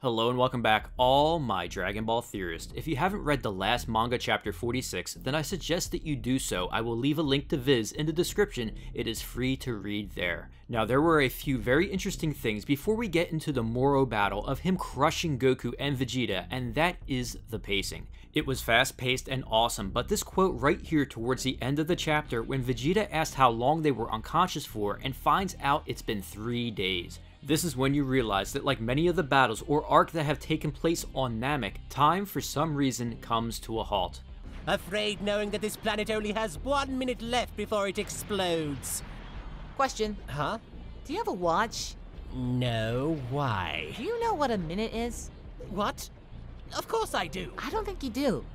Hello and welcome back, all my Dragon Ball theorists. If you haven't read the last manga chapter 46, then I suggest that you do so. I will leave a link to Viz in the description. It is free to read there. Now, there were a few very interesting things before we get into the Moro battle of him crushing Goku and Vegeta, and that is the pacing. It was fast-paced and awesome, but this quote right here towards the end of the chapter when Vegeta asked how long they were unconscious for and finds out it's been 3 days. This is when you realize that like many of the battles or arc that have taken place on Namek, time for some reason comes to a halt. Afraid knowing that this planet only has 1 minute left before it explodes. Question. Huh? Do you have a watch? No, why? Do you know what a minute is? What? Of course I do. I don't think you do.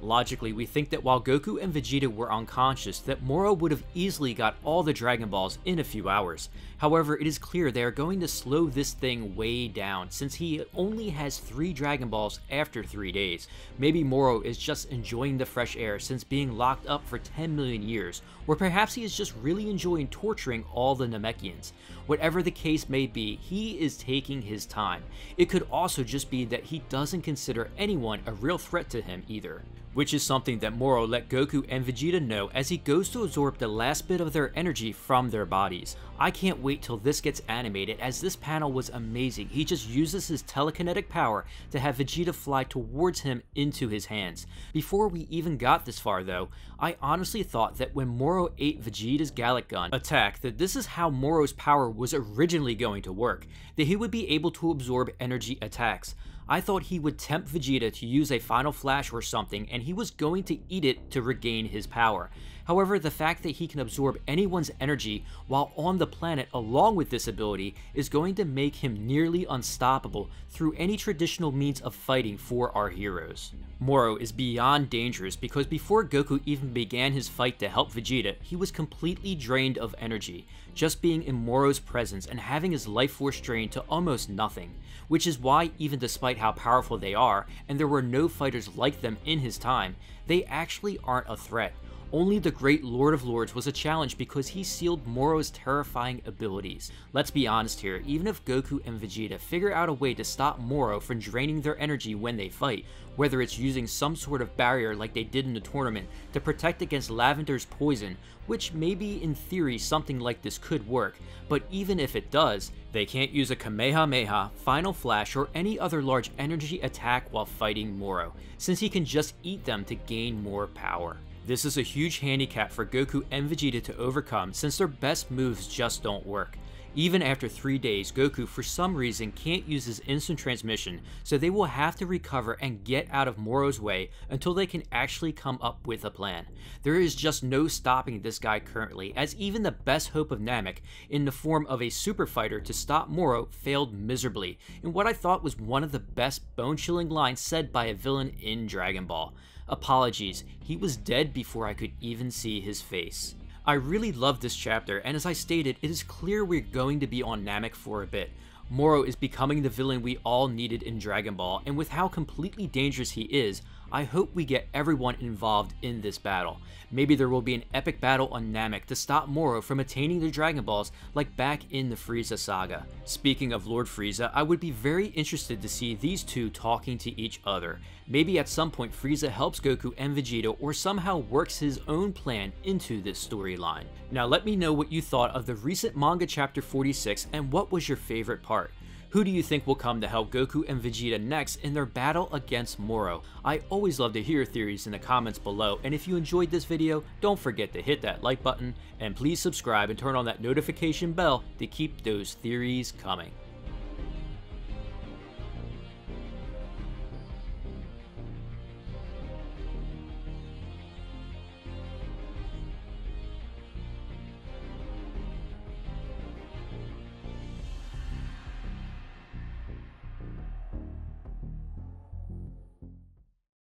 Logically, we think that while Goku and Vegeta were unconscious, that Moro would have easily got all the Dragon Balls in a few hours. However, it is clear they are going to slow this thing way down, since he only has 3 Dragon Balls after 3 days. Maybe Moro is just enjoying the fresh air since being locked up for 10 million years, or perhaps he is just really enjoying torturing all the Namekians. Whatever the case may be, he is taking his time. It could also just be that he doesn't consider anyone a real threat to him either, which is something that Moro let Goku and Vegeta know as he goes to absorb the last bit of their energy from their bodies. I can't wait till this gets animated, as this panel was amazing. He just uses his telekinetic power to have Vegeta fly towards him into his hands. Before we even got this far though, I honestly thought that when Moro ate Vegeta's Gallic Gun attack, that this is how Moro's power was originally going to work, that he would be able to absorb energy attacks. I thought he would tempt Vegeta to use a final flash or something, and he was going to eat it to regain his power. However, the fact that he can absorb anyone's energy while on the planet along with this ability is going to make him nearly unstoppable through any traditional means of fighting for our heroes. Moro is beyond dangerous because before Goku even began his fight to help Vegeta, he was completely drained of energy, just being in Moro's presence and having his life force drained to almost nothing. Which is why, even despite how powerful they are, and there were no fighters like them in his time, they actually aren't a threat. Only the great Lord of Lords was a challenge because he sealed Moro's terrifying abilities. Let's be honest here, even if Goku and Vegeta figure out a way to stop Moro from draining their energy when they fight, whether it's using some sort of barrier like they did in the tournament to protect against Lavender's poison, which maybe in theory something like this could work, but even if it does, they can't use a Kamehameha, Final Flash, or any other large energy attack while fighting Moro, since he can just eat them to gain more power. This is a huge handicap for Goku and Vegeta to overcome since their best moves just don't work. Even after 3 days, Goku for some reason can't use his instant transmission, so they will have to recover and get out of Moro's way until they can actually come up with a plan. There is just no stopping this guy currently, as even the best hope of Namek, in the form of a super fighter to stop Moro, failed miserably, in what I thought was one of the best bone-chilling lines said by a villain in Dragon Ball. Apologies, he was dead before I could even see his face. I really love this chapter, and as I stated, it is clear we're going to be on Namek for a bit. Moro is becoming the villain we all needed in Dragon Ball, and with how completely dangerous he is, I hope we get everyone involved in this battle. Maybe there will be an epic battle on Namek to stop Moro from attaining the Dragon Balls like back in the Frieza saga. Speaking of Lord Frieza, I would be very interested to see these two talking to each other. Maybe at some point Frieza helps Goku and Vegeta or somehow works his own plan into this storyline. Now let me know what you thought of the recent manga chapter 46 and what was your favorite part. Who do you think will come to help Goku and Vegeta next in their battle against Moro? I always love to hear theories in the comments below, and if you enjoyed this video, don't forget to hit that like button, and please subscribe and turn on that notification bell to keep those theories coming.